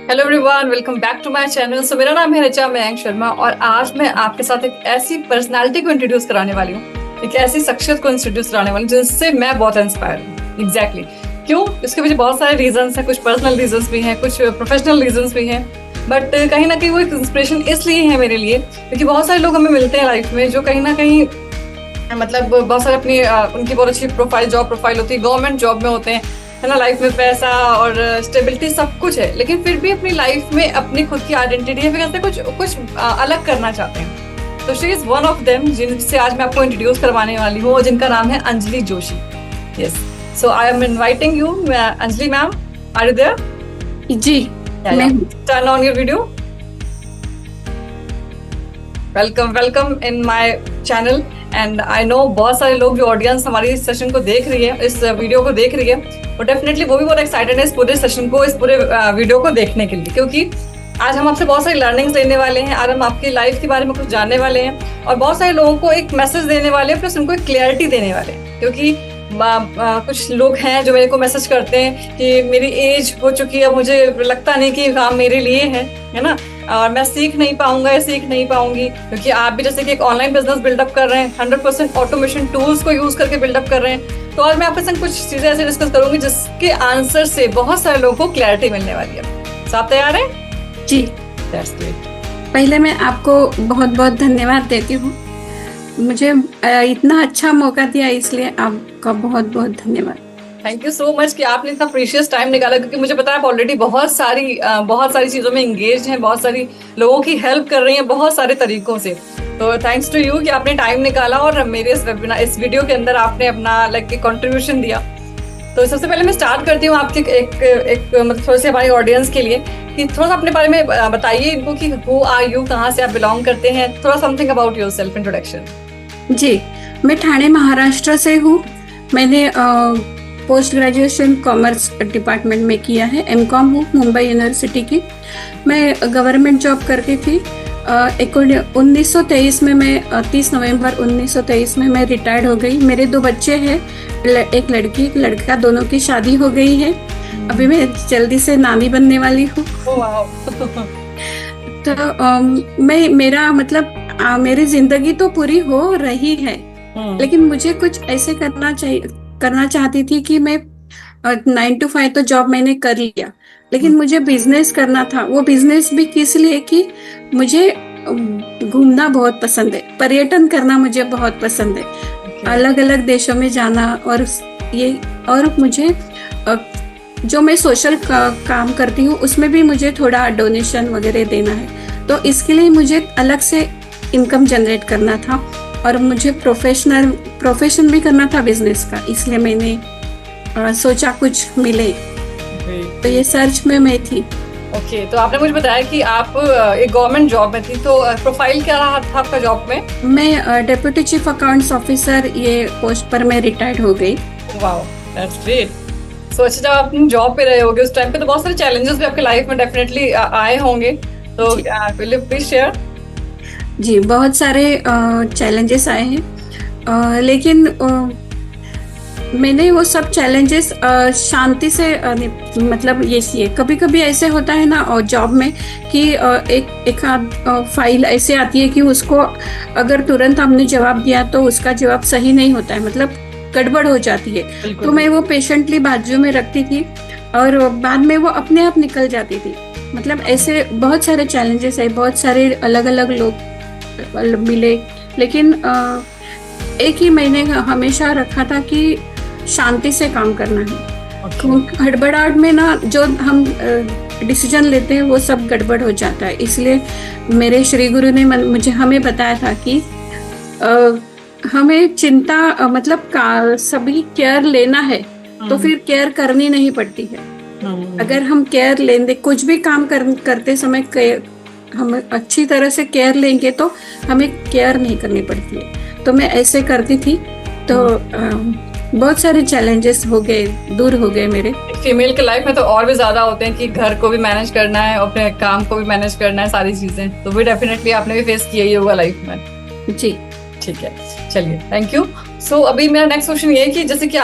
Hello everyone, welcome back to my channel. So मेरा नाम है ऋचा मयंक शर्मा और आज मैं आपके साथ एक ऐसी पर्सनालिटी को इंट्रोड्यूस कराने वाली हूँ, एक ऐसी शख्सियत को इंट्रोड्यूस कराने वाली हूँ जिससे मैं बहुत इंस्पायर हूँ। एग्जैक्टली क्यों? इसके पीछे बहुत सारे रीजंस हैं, कुछ पर्सनल रीजंस भी हैं, कुछ प्रोफेशनल रीजंस भी हैं। बट कहीं ना कहीं वो एक इंस्पिरेशन इसलिए है मेरे लिए क्योंकि बहुत सारे लोग हमें मिलते हैं लाइफ में जो कहीं ना कहीं मतलब बहुत सारे अपनी उनकी बहुत अच्छी प्रोफाइल, जॉब प्रोफाइल होती है, गवर्नमेंट जॉब में होते हैं, है ना, लाइफ में पैसा और स्टेबिलिटी सब कुछ है, लेकिन फिर भी अपनी लाइफ में अपनी खुद की आइडेंटिटी है, फिर कहते हैं कुछ अलग करना चाहते हैं। तो she is one of them जिनसे आज मैं आपको इंट्रोड्यूस करवाने वाली हूँ, जिनका नाम है Anjali Joshi. Yes, so I am inviting you Anjali ma'am, are you there? जी, turn on your video. Welcome welcome in my channel and I know बहुत सारे लोग जो ऑडियंस हमारी इस सेशन को देख रही है, इस वीडियो को देख रही है, और डेफिनेटली वो भी बहुत एक्साइटेड है इस पूरे सेशन को, इस पूरे वीडियो को देखने के लिए, क्योंकि आज हम आपसे बहुत सारी लर्निंग्स लेने वाले हैं। आज हम आपकी लाइफ के बारे में कुछ जानने वाले हैं और बहुत सारे लोगों को एक मैसेज देने वाले हैं, प्लस उनको एक क्लैरिटी देने वाले हैं। क्योंकि कुछ लोग हैं जो मेरे को मैसेज करते हैं कि मेरी एज हो चुकी है, मुझे लगता नहीं कि काम मेरे लिए है ना, और मैं सीख नहीं पाऊंगा या सीख नहीं पाऊंगी। क्योंकि आप भी जैसे कि एक ऑनलाइन बिजनेस बिल्डअप कर रहे हैं, 100% ऑटोमेशन टूल्स को यूज करके बिल्डअप कर रहे हैं, तो आज मैं आपके संग कुछ चीजें ऐसे डिस्कस करूंगी जिसके आंसर से बहुत सारे लोगों को क्लैरिटी मिलने वाली है। तो आप तैयार हैं? जी। That's great. पहले मैं आपको बहुत बहुत धन्यवाद देती हूँ, मुझे इतना अच्छा मौका दिया, इसलिए आपका बहुत बहुत धन्यवाद। थैंक यू सो मच कि आपने इतना प्रीशियस टाइम निकाला, क्योंकि मुझे पता है आप ऑलरेडी बहुत सारी चीज़ों में इंगेज हैं, बहुत सारी लोगों की हेल्प कर रही हैं बहुत सारे तरीकों से। तो थैंक्स टू यू कि आपने टाइम निकाला और मेरे इस वीडियो के अंदर आपने अपना कंट्रीब्यूशन दिया। तो सबसे पहले मैं स्टार्ट करती हूँ आपके एक मतलब थोड़े से हमारी ऑडियंस के लिए कि थोड़ा सा अपने बारे में बताइए इनको कि हु आर यू, कहाँ से आप बिलोंग करते हैं, थोड़ा something about yourself introduction. जी, मैं ठाणे महाराष्ट्र से हूँ। मैंने पोस्ट ग्रेजुएशन कॉमर्स डिपार्टमेंट में किया है, एमकॉम हूँ मुंबई यूनिवर्सिटी की। मैं गवर्नमेंट जॉब करती थी। 1923 में मैं 30 नवंबर 1923 में मैं रिटायर्ड हो गई। मेरे 2 बच्चे हैं, एक लड़की एक लड़का, दोनों की शादी हो गई है। अभी मैं जल्दी से नानी बनने वाली हूँ। तो मेरा मतलब मेरी जिंदगी तो पूरी हो रही है, लेकिन मुझे कुछ ऐसे करना चाहती थी कि मैं 9 to 5 तो जॉब मैंने कर लिया, लेकिन मुझे बिजनेस करना था। वो बिजनेस भी किस लिए कि मुझे घूमना बहुत पसंद है, पर्यटन करना मुझे बहुत पसंद है, अलग अलग देशों में जाना, और मुझे जो मैं सोशल काम करती हूँ उसमें भी मुझे थोड़ा डोनेशन वगैरह देना है। तो इसके लिए मुझे अलग से इनकम जनरेट करना था और मुझे प्रोफेशन भी करना था बिजनेस का, इसलिए मैंने सोचा कुछ मिले, तो ये सर्च में मैं थी। ओके, तो आपने मुझे बताया कि आप एक गवर्नमेंट जॉब में थी, तो प्रोफाइल क्या रहा था आपका जॉब में? मैं डेप्यूटी चीफ अकाउंट्स ऑफिसर ये पोस्ट पर मैं रिटायर्ड हो गई। Wow, that's great. सो अच्छा, जब आप जॉब पे रहे होगे उस टाइम पे तो बहुत सारे चैलेंजेस भी आपके लाइफ में डेफिनेटली आए होंगे, तो विल यू प्लीज शेयर? जी, बहुत सारे चैलेंजेस आए हैं, लेकिन मैंने वो सब चैलेंजेस शांति से मतलब ये कभी कभी ऐसे होता है ना और जॉब में कि एक फाइल ऐसे आती है कि उसको अगर तुरंत हमने जवाब दिया तो उसका जवाब सही नहीं होता है, मतलब गड़बड़ हो जाती है। तो मैं वो पेशेंटली बाजू में रखती थी और बाद में वो अपने आप निकल जाती थी। मतलब ऐसे बहुत सारे चैलेंजेस है, बहुत सारे अलग अलग लोग मिले, लेकिन एक ही मैंने हमेशा रखा था कि शांति से काम करना है। हड़बड़ाहट में ना जो हम डिसीजन लेते हैं वो सब गड़बड़ हो जाता है। इसलिए मेरे श्री गुरु ने हमें बताया था कि हमें चिंता मतलब सभी केयर लेना है, तो फिर केयर करनी नहीं पड़ती है। अगर हम केयर लेंगे, कुछ भी काम करते समय हम अच्छी तरह से केयर लेंगे तो हमें केयर नहीं करनी पड़ती है। तो मैं ऐसे करती थी, तो बहुत सारे चैलेंजेस दूर हो गए मेरे। फीमेल के लाइफ में तो और भी ज्यादा होते हैं कि घर को भी मैनेज करना है, अपने काम को भी मैनेज करना है, सारी चीजें तो भी डेफिनेटली आपने भी फेस किया ही होगा लाइफ में। जी, ठीक है, चलिए, थैंक यू। सो अभी मेरा नेक्स्ट क्वेश्चन ये है कि जैसे कि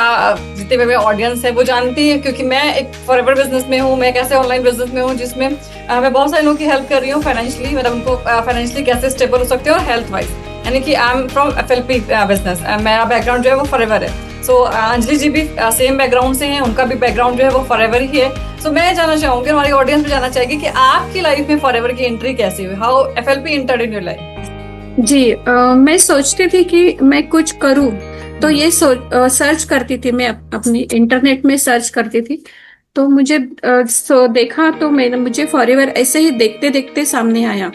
जितने भी मेरे ऑडियंस है वो जानती है, क्योंकि मैं एक फॉरएवर बिजनेस में हूँ, मैं एक ऐसे ऑनलाइन बिजनेस में हूँ जिसमें मैं बहुत सारे लोगों की हेल्प कर रही हूँ फाइनेंशियली, मतलब उनको फाइनेंशियली कैसे स्टेबल हो सकते हैं और हेल्थ वाइज, यानी कि I am from FLP business, मेरा बैकग्राउंड जो है वो फॉरएवर है। सो अंजलि जी भी सेम बैकग्राउंड से हैं, उनका भी बैकग्राउंड जो है वो फॉरएवर ही है। सो मैं जानना चाहूंगी, हमारी ऑडियंस भी जानना चाहेगी कि आपकी लाइफ में फॉरएवर की एंट्री कैसे हुई, how FLP entered in your life? जी, मैं सोचती थी कि मैं कुछ करूं, तो ये सर्च करती थी, मैं अपनी इंटरनेट में सर्च करती थी, तो मुझे देखा, तो मुझे फॉरएवर ऐसे ही देखते देखते सामने आया।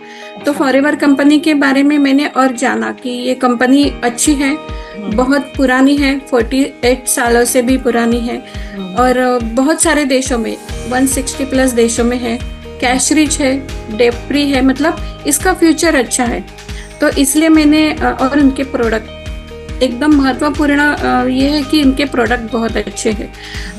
तो फॉरएवर कंपनी के बारे में मैंने और जाना कि ये कंपनी अच्छी है, बहुत पुरानी है, 48 सालों से भी पुरानी है, और बहुत सारे देशों में 160 प्लस देशों में है, कैश रिच है, डेट फ्री है, मतलब इसका फ्यूचर अच्छा है। तो इसलिए मैंने और उनके प्रोडक्ट एकदम महत्वपूर्ण ये है कि उनके प्रोडक्ट बहुत अच्छे हैं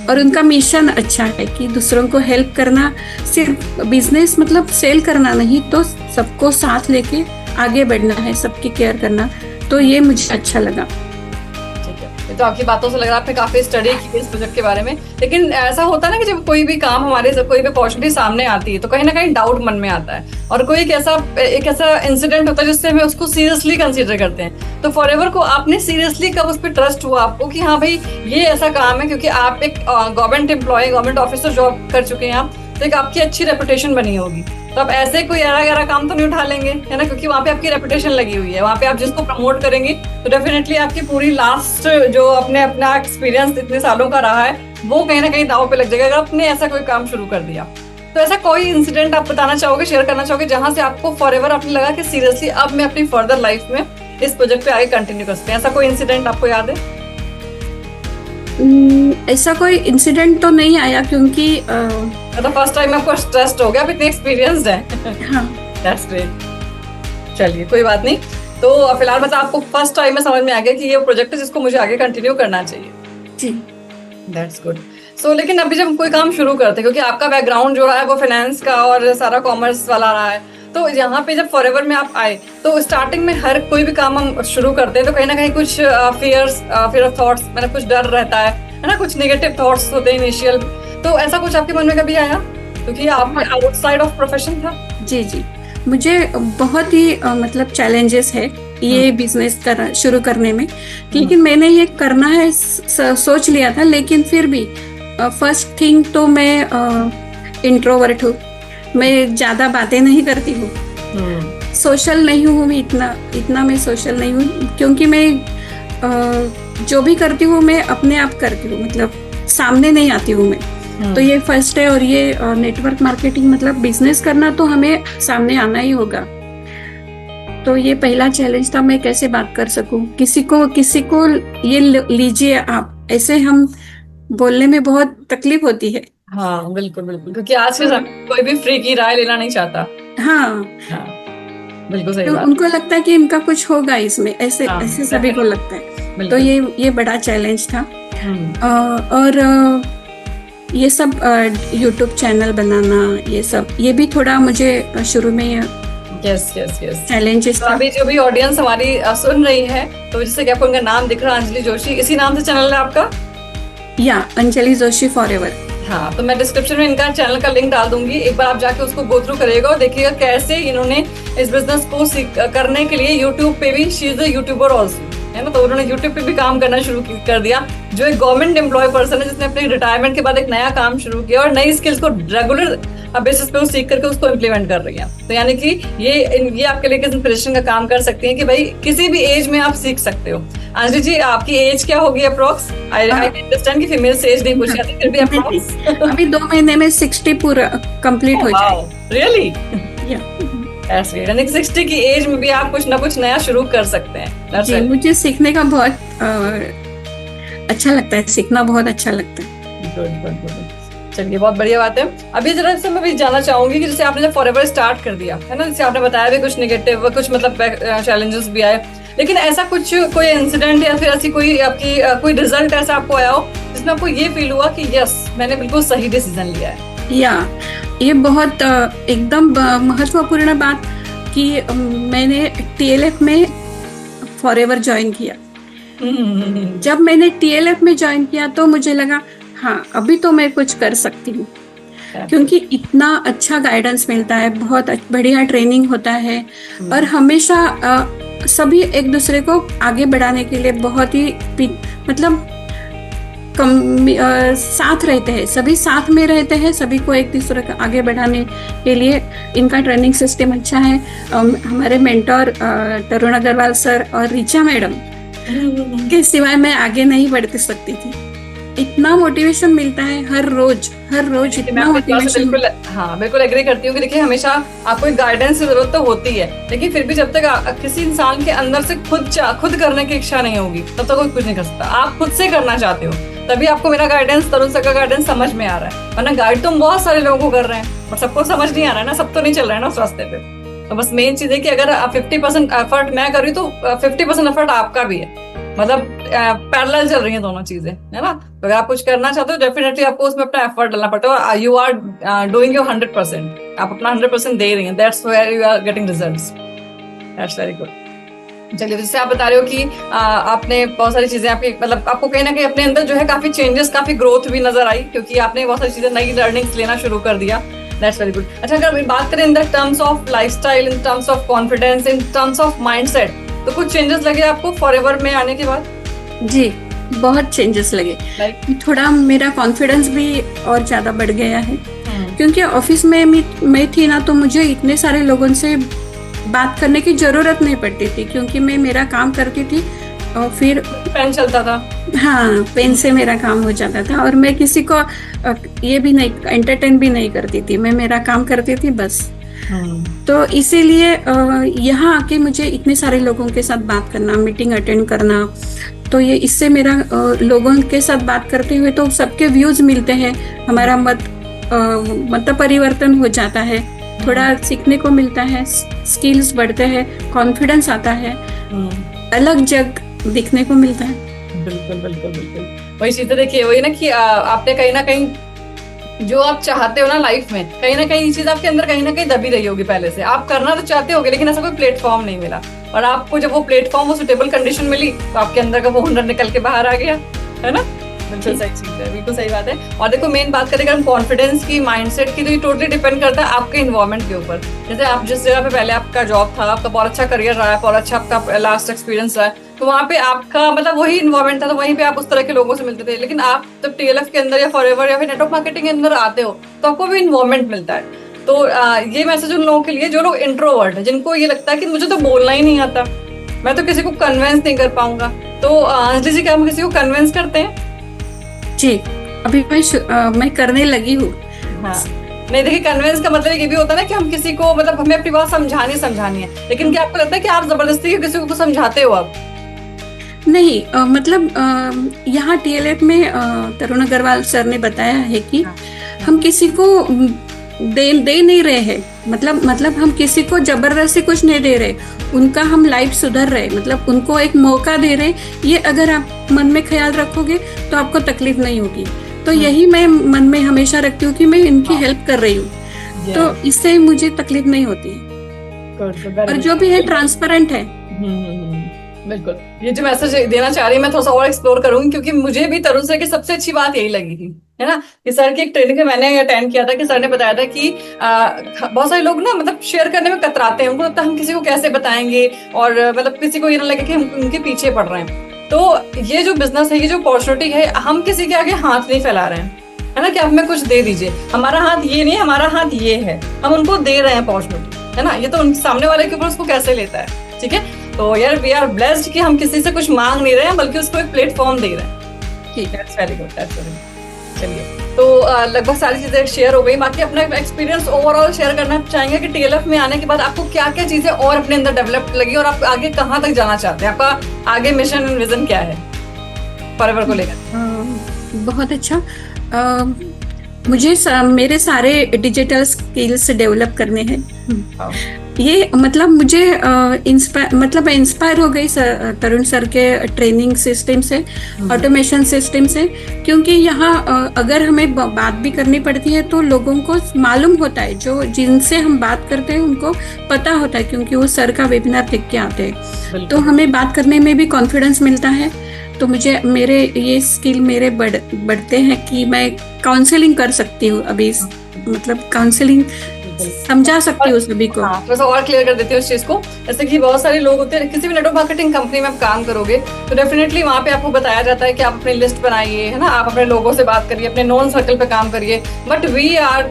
और उनका मिशन अच्छा है कि दूसरों को हेल्प करना, सिर्फ बिजनेस मतलब सेल करना नहीं, तो सबको साथ लेके आगे बढ़ना है, सबकी केयर करना। तो ये मुझे अच्छा लगा। तो आपकी बातों से लग रहा है आपने काफी स्टडी की इस प्रोजेक्ट के बारे में। लेकिन ऐसा होता है ना कि जब कोई भी काम हमारे से कोई भी अपॉर्चुनिटी सामने आती है तो कहीं ना कहीं डाउट मन में आता है, और कोई एक ऐसा इंसिडेंट होता है जिससे हमें उसको सीरियसली कंसीडर करते हैं। तो फॉरएवर को आपने सीरियसली कब उस पर ट्रस्ट हुआ आपको कि हाँ भाई ये ऐसा काम है, क्योंकि आप एक government employ, government officer job कर चुके हैं आप, तो एक आपकी अच्छी रेपुटेशन बनी होगी, तो आप ऐसे कोई गहरा काम तो नहीं उठा लेंगे, है ना, क्योंकि वहाँ पे आपकी रेपुटेशन लगी हुई है, वहाँ पे आप जिसको प्रमोट करेंगे तो डेफिनेटली आपकी पूरी लास्ट जो अपना एक्सपीरियंस इतने सालों का रहा है वो कहीं ना कहीं दांव पे लग जाएगा अगर आपने ऐसा कोई काम शुरू कर दिया। तो ऐसा कोई इंसिडेंट आप बताना चाहोगे, शेयर करना चाहोगे, जहां से आपको फॉरएवर आपने लगा कि सीरियसली अब मैं अपनी फर्दर लाइफ में इस प्रोजेक्ट पे आगे कंटिन्यू कर सकते हैं, ऐसा कोई इंसिडेंट आपको याद है? ऐसा कोई इंसिडेंट तो नहीं आया, क्योंकि मतलब फर्स्ट टाइम आपको ट्रस्ट हो गया, आप इतने एक्सपीरियंस्ड हैं। हाँ, दैट्स ग्रेट। चलिए, कोई बात नहीं। तो फिलहाल मतलब आपको फर्स्ट टाइम में समझ में आ गया कि ये प्रोजेक्ट है जिसको मुझे आगे कंटिन्यू करना चाहिए। जी, दैट्स गुड। सो लेकिन अभी जब कोई काम शुरू करते हैं, क्योंकि आपका बैकग्राउंड जो रहा है वो फाइनेंस का और सारा कॉमर्स वाला रहा है, तो यहाँ पे जब फॉरएवर में आप आए तो स्टार्टिंग में हर कोई भी काम हम शुरू करते हैं तो कहीं ना कहीं कुछ फियर ऑफ थॉट्स, मतलब कुछ डर रहता है ना, कुछ नेगेटिव थॉट्स होते हैं इनिशियल। तो ऐसा कुछ आपके मन में कभी आया, क्योंकि आप आउटसाइड ऑफ प्रोफेशन था? जी जी, मुझे बहुत ही मतलब चैलेंजेस है ये बिजनेस शुरू करने में, लेकिन मैंने ये करना है सोच लिया था, लेकिन फिर भी फर्स्ट थिंग तो मैं इंट्रोवर्ट हूँ, मैं ज्यादा बातें नहीं करती हूँ, सोशल नहीं हूँ मैं, इतना मैं सोशल नहीं हूँ, क्योंकि मैं जो भी करती हूँ मैं अपने आप करती हूँ, मतलब सामने नहीं आती हूँ मैं। तो ये फर्स्ट है, और ये नेटवर्क मार्केटिंग मतलब बिजनेस करना तो हमें सामने आना ही होगा। तो ये पहला चैलेंज था, मैं कैसे बात कर सकूं, किसी को ये लीजिए आप, ऐसे हम बोलने में बहुत तकलीफ होती है। हाँ बिल्कुल बिल्कुल, क्योंकि आज के समय कोई भी फ्री की राय लेना नहीं चाहता। हाँ, बिल्कुल सही तो बात। उनको लगता है कि इनका कुछ होगा इसमें, ऐसे ऐसे सभी को लगता है। तो ये बड़ा चैलेंज था। और ये सब यूट्यूब चैनल बनाना, ये भी थोड़ा मुझे शुरू में यस चैलेंजेस था। अभी जो भी ऑडियंस हमारी सुन रही है, तो जैसे कि आपको इनका नाम दिख रहा है, अंजलि जोशी, इसी नाम से चैनल है आपका? या अंजलि जोशी फॉरएवर। हाँ, तो मैं डिस्क्रिप्शन में इनका चैनल का लिंक डाल दूंगी, एक बार आप जाके उसको गो थ्रू करिएगा और देखिएगा कैसे इन्होंने इस बिजनेस को करने के लिए यूट्यूब पे भी, she is a YouTuber also, है ना, तो उन्होंने यूट्यूब पे भी काम करना शुरू कर दिया, जो एक गवर्नमेंट एम्प्लॉय पर्सन है जिसने अपने रिटायरमेंट के बाद एक नया काम शुरू किया और नई स्किल्स को रेगुलर बेसिस पे सीख करके उसको इम्प्लीमेंट कर रही है। तो यानी कि ये आपके लिए इंस्पिरेशन का काम कर सकती है कि भाई किसी भी एज में आप सीख सकते हो। अंजलि जी, आपकी एज क्या होगी अप्रोक्स? आई अंडरस्टैंड कि फीमेल से एज नहीं पूछी जाती, फिर भी अप्रोक्स अभी 2 महीने में 60 पूरा कंप्लीट हो जाएगा। रियली? यानी 60 की एज में भी आप कुछ ना कुछ नया शुरू कर सकते हैं। जी, मुझे सीखने का बहुत अच्छा लगता है, सीखना बहुत अच्छा लगता है। गुड। चलिए, बहुत बढ़िया बात है। अभी जरा से मैं भी जानना चाहूंगी कि जैसे आपने जब फॉरएवर स्टार्ट कर दिया है ना, जैसे आपने बताया भी कुछ नेगेटिव, कुछ मतलब चैलेंजेस भी आए, लेकिन ऐसा कुछ कोई इंसिडेंट या फिर ऐसी कोई आपकी कोई रिजल्ट ऐसा आपको आया हो जिसमें आपको ये फील हुआ कि यस, मैंने बिल्कुल सही डिसीजन लिया है? या ये बहुत एकदम महत्वपूर्ण बात कि मैंने TLF में फॉरएवर ज्वाइन किया। जब मैंने TLF में ज्वाइन किया तो मुझे लगा हाँ अभी तो मैं कुछ कर सकती हूँ, क्योंकि इतना अच्छा गाइडेंस मिलता है, बहुत बढ़िया ट्रेनिंग होता है और हमेशा सभी एक दूसरे को आगे बढ़ाने के लिए बहुत ही मतलब साथ रहते हैं, सभी साथ में रहते हैं, सभी को एक दूसरे को आगे बढ़ाने के लिए इनका ट्रेनिंग सिस्टम अच्छा है। हमारे मेंटोर तरुण अग्रवाल सर और ऋचा मैडम के सिवाय मैं आगे नहीं बढ़ सकती थी। इतना मोटिवेशन मिलता है हर रोज इतना मोटिवेशन। बिल्कुल एग्री करती हूँ कि देखिए हमेशा आपको एक गाइडेंस की जरूरत तो होती है, लेकिन फिर भी जब तक किसी इंसान के अंदर से खुद करने की इच्छा नहीं होगी तब तक कोई कुछ नहीं कर सकता। आप खुद से करना चाहते हो तभी आपको मेरा गाइडेंस, तरुण सर का गाइडेंस समझ में आ रहा है, वरना गाइड तो हम बहुत सारे लोगों को कर रहे हैं और सबको समझ नहीं आ रहा है ना, सब तो नहीं चल रहा है ना उस रास्ते पे। तो बस मेन चीज है कि अगर 50% एफर्ट मैं कर रही तो 50% एफर्ट आपका भी है, मतलब पैरेलल चल रही हैं दोनों चीजें, है ना। तो अगर आप कुछ करना चाहते हो डेफिनेटली आपको उसमें अपना एफर्ट डालना पड़ता है। यू आर डूइंग योर 100%, आप अपना 100% दे रही हैं, that's where you are getting results, that's very good. चलिए, जैसे आप बता रहे हो कि आपने बहुत सारी चीजें आपकी मतलब आपको कहीं ना कहीं अपने अंदर जो है काफी चेंजेस, काफी ग्रोथ भी नजर आई, क्योंकि आपने बहुत सारी चीजें नई लर्निंग्स लेना शुरू कर दिया, दैट्स वेरी गुड। अच्छा, अगर बात करें in the terms of lifestyle, in terms of confidence, in terms of mindset, तो कुछ चेंजेस लगे आपको फॉरएवर में आने के बाद? जी, बहुत चेंजेस लगे। थोड़ा मेरा कॉन्फिडेंस भी और ज्यादा बढ़ गया है, क्योंकि ऑफिस में मैं थी ना, तो मुझे इतने सारे लोगों से बात करने की जरूरत नहीं पड़ती थी, क्योंकि मैं मेरा काम करती थी और फिर पेन चलता था। हाँ, पेन से मेरा काम हो जाता था और मैं किसी को ये भी नहीं एंटरटेन भी नहीं करती थी, मैं मेरा काम करती थी बस। तो इसीलिए यहाँ आके मुझे इतने सारे लोगों के साथ बात करना, मीटिंग अटेंड करना, तो ये इससे मेरा लोगों के साथ बात करते हुए तो सबके व्यूज मिलते हैं, हमारा मत परिवर्तन हो जाता है, थोड़ा सीखने को मिलता है, स्किल्स बढ़ते हैं, कॉन्फिडेंस आता है, अलग जग दिखने को मिलता है। बिल्कुल बिल्कुल बिल्कुल वही चीज देखिए, वही ना कि आपने कहीं ना कहीं जो आप चाहते हो ना लाइफ में, कहीं ना कहीं ये चीज आपके अंदर कहीं ना कहीं दबी रही होगी पहले से। आप करना तो चाहते होगे, लेकिन ऐसा कोई प्लेटफॉर्म नहीं मिला, और आपको जब वो प्लेटफॉर्म, वो सुटेबल कंडीशन मिली, तो आपके अंदर का वो हुनर निकल के बाहर आ गया, है ना। बिल्कुल सही चीज है, बिल्कुल सही बात है। और देखो, मेन बात करें हम कॉन्फिडेंस की, माइंडसेट की, तो ये टोटली डिपेंड करता है आपके इन्वायरमेंट के ऊपर। जैसे आप जिस जगह पे पहले आपका जॉब था, आपका बहुत अच्छा करियर रहा है, बहुत अच्छा आपका लास्ट एक्सपीरियंस रहा है, तो वहाँ पे आपका मतलब वही इन्वायरमेंट था, तो वहीं पे आप उस तरह के लोगों से मिलते थे। लेकिन आप जब TLF के अंदर या फॉरएवर या फिर नेटवर्क मार्केटिंग के अंदर आते हो, तो आपको भी इन्वायरमेंट मिलता है। तो ये मैसेज उन लोगों के लिए जो लोग इंट्रोवर्ट है, जिनको ये लगता है कि मुझे तो बोलना ही नहीं आता, मैं तो किसी को कन्विंस नहीं कर पाऊंगा, तो अंजलि जी, क्या हम किसी को कन्विंस करते हैं? जी, अभी मैं करने लगी हूँ। हाँ, नहीं देखिए, कन्विंस का मतलब ये भी होता है ना कि हम किसी को, मतलब हमें अपनी बात समझानी है, लेकिन क्या आपको लगता है कि आप जबरदस्ती किसी को समझाते हो? अब नहीं, मतलब यहाँ TLF में तरुण अग्रवाल सर ने बताया है कि हम किसी को दे नहीं रहे हैं, मतलब हम किसी को जबरदस्ती कुछ नहीं दे रहे, उनका हम लाइफ सुधर रहे, मतलब उनको एक मौका दे रहे। ये अगर आप मन में ख्याल रखोगे तो आपको तकलीफ नहीं होगी। तो यही मैं मन में हमेशा रखती हूँ कि मैं इनकी हेल्प कर रही हूँ, तो इससे मुझे तकलीफ नहीं होती है, और जो भी है ट्रांसपेरेंट है। बिल्कुल, ये जो मैसेज देना चाह रही है मैं थोड़ा सा और एक्सप्लोर करूंगी, क्योंकि मुझे भी तरुण सर की सबसे अच्छी बात यही लगी थी, है ना, कि सर की एक ट्रेनिंग में मैंने अटेंड किया था कि सर ने बताया था कि बहुत सारे लोग ना मतलब शेयर करने में कतराते हैं, उनको लगता है हम किसी को कैसे बताएंगे, और मतलब किसी को ये ना लगे कि हम उनके पीछे पड़ रहे हैं। तो ये जो बिजनेस है, ये जो अपॉर्चुनिटी है, हम किसी के आगे हाथ नहीं फैला रहे हैं, है ना, कि आप हमें कुछ दे दीजिए, हमारा हाथ ये नहीं, हमारा हाथ ये है, हम उनको दे रहे हैं अपॉर्चुनिटी, है ना। ये तो उन सामने वाले के ऊपर उसको कैसे लेता है, ठीक है। तो यार, वी आर ब्लेस्ड कि हम किसी से कुछ मांग नहीं रहे हैं, बल्कि उसको एक प्लेटफॉर्म दे रहे हैं। ठीक है, that's very good, that's very good. चलिए, तो लगभग सारी चीजें शेयर हो गई, बाकी अपना एक्सपीरियंस ओवरऑल शेयर करना चाहेंगे कि TLF में आने के बाद आपको क्या क्या चीजें और अपने अंदर डेवलप लगी, और आप आगे कहाँ तक जाना चाहते हैं, आपका आगे मिशन एंड विजन क्या है फॉरएवर को लेकर? बहुत अच्छा, मुझे मेरे सारे डिजिटल स्किल्स डेवलप करने हैं, ये मतलब मुझे इंस्पायर हो गई तरुण सर के ट्रेनिंग सिस्टम से, ऑटोमेशन सिस्टम से, क्योंकि यहाँ अगर हमें बात भी करनी पड़ती है तो लोगों को मालूम होता है, जो जिनसे हम बात करते हैं उनको पता होता है, क्योंकि वो सर का वेबिनार देख के आते हैं, तो हमें बात करने में भी कॉन्फिडेंस मिलता है। तो मुझे मेरे ये स्किल मेरे बढ़ते हैं कि मैं काउंसलिंग कर सकती हूँ अभी, मतलब काउंसलिंग समझा सकती हूँ सभी को। हाँ, थोड़ा सा और क्लियर कर देती हूँ इस चीज को। जैसे कि बहुत सारे लोग होते हैं, किसी भी नेटवर्क मार्केटिंग कंपनी में आप काम करोगे तो डेफिनेटली वहाँ पे आपको बताया जाता है कि आप अपनी लिस्ट बनाइए, है ना, आप अपने लोगों से बात करिए, अपने नोन सर्कल पे काम करिए। But we are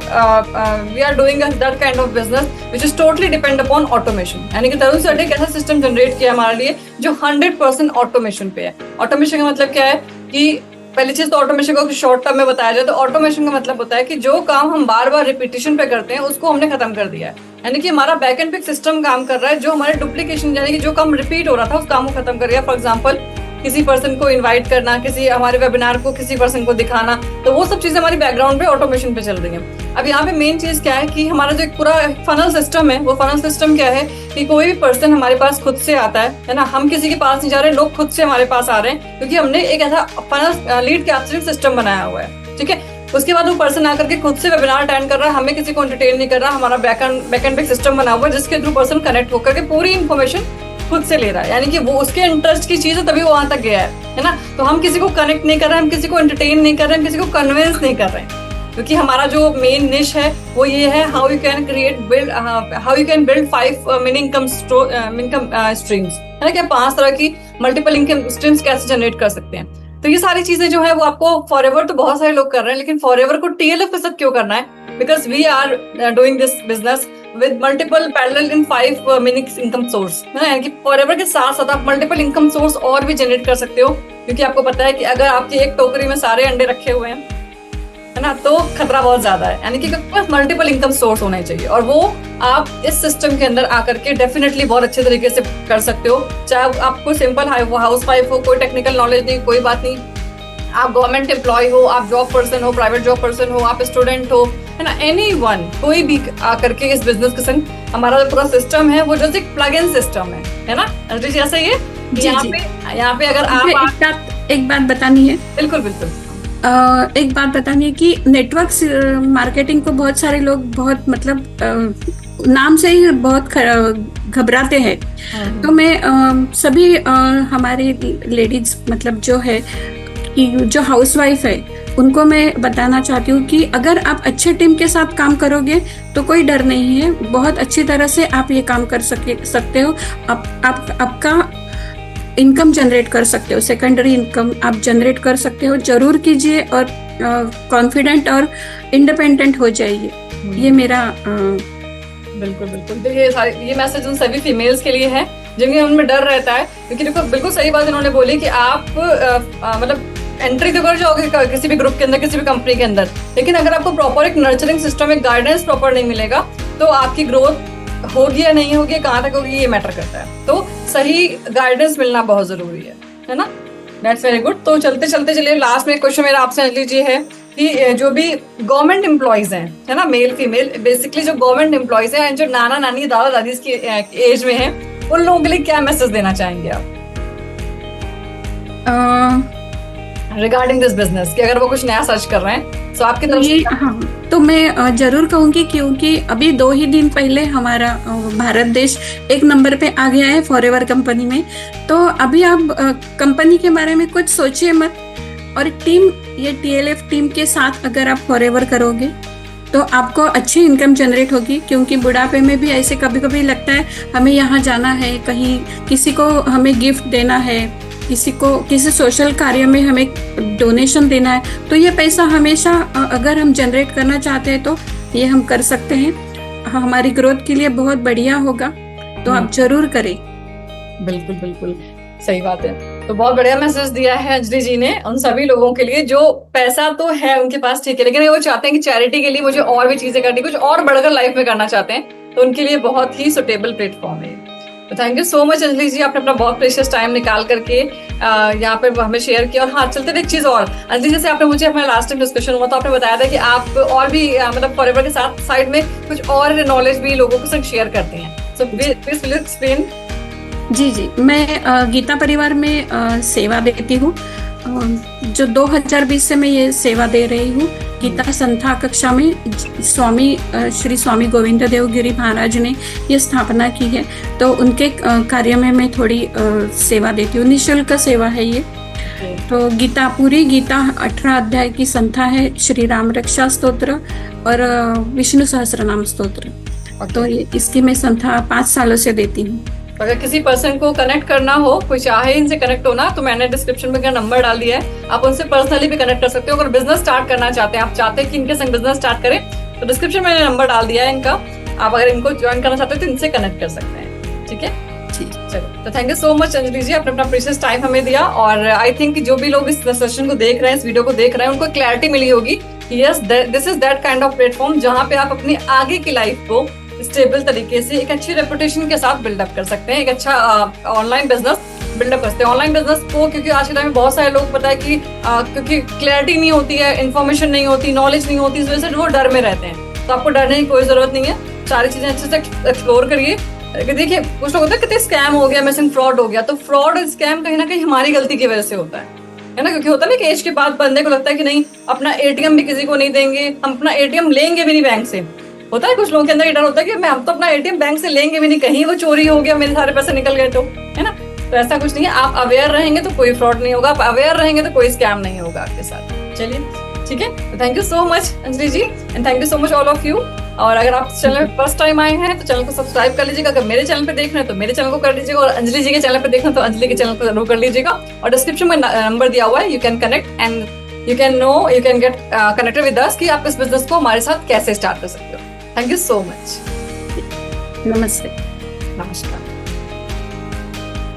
doing that kind of business which is totally depend upon automation. यानी कि तरुण सर ने एक ऐसा सिस्टम जनरेट किया हमारे लिए जो 100% ऑटोमेशन पे है। ऑटोमेशन का मतलब क्या है कि पहली चीज तो ऑटोमेशन को शॉर्ट टर्म में बताया जाए तो ऑटोमेशन का मतलब होता है कि जो काम हम बार बार रिपीटिशन पे करते हैं उसको हमने खत्म कर दिया है। यानी कि हमारा बैक एंड पे सिस्टम काम कर रहा है, जो हमारे डुप्लीकेशन यानी कि जो काम रिपीट हो रहा था उस काम को खत्म कर दिया। फॉर एग्जाम्पल किसी पर्सन को इनवाइट करना, किसी हमारे वेबिनार को किसी पर्सन को दिखाना, तो वो सब चीजें हमारी बैकग्राउंड पे ऑटोमेशन पे चल रही हैं। अब यहाँ पे मेन चीज क्या है कि हमारा जो एक पूरा फनल सिस्टम है, वो फनल सिस्टम क्या है कि कोई भी पर्सन हमारे पास खुद से आता है ना, हम किसी के पास नहीं जा रहे, लोग खुद से हमारे पास आ रहे हैं, क्योंकि हमने एक ऐसा फनल लीड कैप्चरिंग सिस्टम बनाया हुआ है। ठीक है, उसके बाद वो पर्सन आकर के खुद से वेबिनार अटेंड कर रहा है, हमें किसी को एंटरटेन नहीं कर रहा, हमारा बैकएंड पे सिस्टम बना हुआ है जिसके थ्रू पर्सन कनेक्ट होकर के पूरी इन्फॉर्मेशन खुद से ले रहा है। यानी कि वो उसके इंटरेस्ट की चीज है तभी वो वहां तक गया है ना। तो हम किसी को कनेक्ट नहीं कर रहे हैं, हम किसी को एंटरटेन नहीं कर रहे हैं, हम किसी को कन्विंस नहीं कर रहे हैं, क्योंकि हमारा जो मेन निश है वो ये है how you can build 5 income streams, है ना, कि 5 तरह की मल्टीपल इनकम स्ट्रीम्स कैसे जनरेट कर सकते हैं। तो ये सारी चीजें जो है वो आपको फॉरएवर तो बहुत सारे लोग कर रहे हैं, लेकिन फॉरएवर को टीएलएफ के साथ क्यों करना है? Because we are doing this business with multiple parallel in 5 income source, है ना। यानी कि फॉरएवर के साथ साथ आप मल्टीपल इनकम सोर्स और भी जनरेट कर सकते हो, क्योंकि आपको पता है कि अगर आपकी एक टोकरी में सारे अंडे रखे हुए हैं, है ना, तो खतरा बहुत ज्यादा है। यानी कि मल्टीपल इनकम सोर्स होने चाहिए, और वो आप इस सिस्टम के अंदर आकर के डेफिनेटली बहुत अच्छे तरीके से कर सकते हो। चाहे आपको सिंपल हाउस वाइफ हो, कोई टेक्निकल नॉलेज नहीं, कोई बात नहीं, आप गवर्नमेंट एम्प्लॉय हो, आप जॉब पर्सन हो, प्राइवेट जॉब पर्सन हो, आप स्टूडेंट हो, है ना, एनीवन, कोई भी आकर के इस बिजनेस के संग हमारा जो पूरा सिस्टम है वो जस्ट एक प्लग इन सिस्टम है ना। जैसा ये यहाँ पे अगर आप एक बात बतानी है। बिल्कुल बिल्कुल। एक बात बतानी है कि नेटवर्क मार्केटिंग को बहुत सारे लोग बहुत मतलब नाम से ही बहुत घबराते हैं। तो मैं सभी हमारी लेडीज मतलब जो है कि जो हाउसवाइफ है उनको मैं बताना चाहती हूँ कि अगर आप अच्छे टीम के साथ काम करोगे तो कोई डर नहीं है, बहुत अच्छी तरह से आप ये काम कर सकते हो। आपका इनकम जनरेट कर सकते हो, सेकेंडरी इनकम आप जनरेट कर सकते हो। जरूर कीजिए और कॉन्फिडेंट और इंडिपेंडेंट हो जाइए, ये मेरा बिल्कुल बिल्कुल। तो ये मैसेज उन सभी फीमेल्स के लिए है जिनके उनमें डर रहता है, क्योंकि देखो बिल्कुल सही बात इन्होंने बोली कि आप मतलब एंट्री तो कर जाओगे किसी भी ग्रुप के अंदर, किसी भी कंपनी के अंदर, लेकिन अगर आपको प्रॉपर एक नर्चरिंग सिस्टम, एक गाइडेंस प्रॉपर नहीं मिलेगा तो आपकी ग्रोथ होगी या नहीं होगी, कहाँ तक होगी, ये मैटर करता है। तो सही गाइडेंस मिलना बहुत जरूरी है ना। That's very good. तो चलते चलते चलिए लास्ट में क्वेश्चन मेरा आपसे ले लीजिए है कि जो भी गवर्नमेंट एम्प्लॉयज हैं, है ना, मेल फीमेल, बेसिकली जो गवर्नमेंट एम्प्लॉयज हैं, जो नाना नानी दादा दादी की एज में हैं, उन लोगों के लिए क्या मैसेज देना चाहेंगे आप रिगार्डिंग दिस बिजनेस, कि अगर वो कुछ नया सर्च कर रहे हैं तो आपकी तरफ से? हाँ, तो मैं जरूर कहूंगी, क्योंकि अभी 2 ही दिन पहले हमारा भारत देश 1 नंबर पे आ गया है फॉरएवर कंपनी में। तो अभी आप कंपनी के बारे में कुछ सोचिए मत, और टीम, ये टीएलएफ टीम के साथ अगर आप फॉरएवर करोगे तो आपको अच्छी इनकम जनरेट होगी। क्योंकि बुढ़ापे में भी ऐसे कभी कभी लगता है हमें यहाँ जाना है, कहीं किसी को हमें गिफ्ट देना है, किसी सोशल कार्य में हमें डोनेशन देना है, तो ये पैसा हमेशा अगर हम जनरेट करना चाहते हैं तो ये हम कर सकते हैं। हमारी ग्रोथ के लिए बहुत बढ़िया होगा, तो आप जरूर करें। बिल्कुल बिल्कुल सही बात है। तो बहुत बढ़िया मैसेज दिया है अंजलि जी ने उन सभी लोगों के लिए जो पैसा तो है उनके पास, ठीक है, लेकिन वो चाहते हैं कि चैरिटी के लिए मुझे और भी चीजें करनी, कुछ और बढ़कर लाइफ में करना चाहते हैं, तो उनके लिए बहुत ही सुटेबल प्लेटफॉर्म है। तो thank you so much Anjali ji, आपने अपना बहुत प्रेशियस टाइम निकाल करके यहाँ पे हमें शेयर किया। और हाँ, चलते थे एक चीज और अंजलि, जैसे आपने मुझे अपना लास्ट टाइम डिस्कशन हुआ तो आपने बताया था कि आप और भी मतलब फॉरएवर के साथ साइड में कुछ और नॉलेज भी लोगों के साथ शेयर करते हैं। So please will you explain? जी जी, मैं गीता परिवार में सेवा देती हूँ। जो 2020 से मैं ये सेवा दे रही हूँ। गीता संथा कक्षा में श्री स्वामी गोविंद देव गिरी महाराज ने ये स्थापना की है, तो उनके कार्य में मैं थोड़ी सेवा देती हूँ। निःशुल्क सेवा है ये। तो पूरी गीता 18 अध्याय की संथा है, श्री राम रक्षा स्तोत्र और विष्णु सहस्त्रनाम स्तोत्र। तो इसकी मैं संथा 5 सालों से देती हूँ। अगर किसी पर्सन को कनेक्ट करना हो, कोई चाहे इनसे कनेक्ट होना, तो मैंने डिस्क्रिप्शन में नंबर डाल दिया है, आप उनसे पर्सनली भी कनेक्ट कर सकते हो। अगर बिजनेस स्टार्ट करना चाहते हैं, आप चाहते हैं कि इनके संग बिजनेस स्टार्ट करें, तो डिस्क्रिप्शन में नंबर डाल दिया है इनका। आप अगर इनको ज्वाइन करना चाहते हो तो इनसे कनेक्ट कर सकते हैं। ठीक है, चलो, तो thank you so much Anjali ji, आपने अपना प्रीशियस टाइम हमें दिया। और आई थिंक जो भी लोग इस सेशन को देख रहे हैं, इस वीडियो को देख रहे हैं, उनको क्लैरिटी मिली होगी कि yes, this is that kind of platform जहाँ पे आप अपनी आगे की लाइफ को स्टेबल तरीके से एक अच्छी रेपुटेशन के साथ बिल्डअप कर सकते हैं, एक अच्छा ऑनलाइन बिजनेस बिल्डअप करते हैं। ऑनलाइन बिजनेस को, क्योंकि आज के टाइम में बहुत सारे लोग पता है कि क्योंकि क्लैरिटी नहीं होती है, इन्फॉर्मेशन नहीं होती, नॉलेज नहीं होती, इस वजह से वो डर में रहते हैं। तो आपको डरने की कोई जरूरत नहीं है, सारी चीजें अच्छे से एक्सप्लोर करिए। देखिए, कुछ लोग होता है कितने स्कैम हो गया, मिसिंग फ्रॉड हो गया, तो फ्रॉड और स्कैम कहीं ना कहीं हमारी गलती की वजह से होता है ना। क्योंकि होता है ना कि एज के बाद बंदे को लगता है कि नहीं, अपना एटीएम भी किसी को नहीं देंगे, हम अपना एटीएम लेंगे भी नहीं बैंक से। होता है कुछ लोगों के अंदर ये डर होता है कि हम तो अपना एटीएम बैंक से लेंगे भी नहीं, कहीं वो चोरी हो गया, मेरे सारे पैसे निकल गए, तो है ना। तो ऐसा कुछ नहीं है, आप अवेयर रहेंगे तो कोई फ्रॉड नहीं होगा, आप अवेयर रहेंगे तो कोई स्कैम नहीं होगा आपके साथ। चलिए, ठीक है, thank you so much Anjali ji, and thank you so much all of you. और अगर आप चैनल पे फर्स्ट टाइम आए हैं तो चैनल को सब्सक्राइब कर लीजिएगा। अगर मेरे चैनल पे देख रहे हैं तो मेरे चैनल को कर लीजिएगा, और अंजलि जी के चैनल पे देख रहे हैं तो अंजलि के चैनल को जरूर कर लीजिएगा। और डिस्क्रिप्शन में नंबर दिया हुआ है, you can connect and you can get connected with us कि आप इस बिजनेस को हमारे साथ कैसे स्टार्ट कर सकते हो। Thank you so much. नमस्ते। नमस्कार।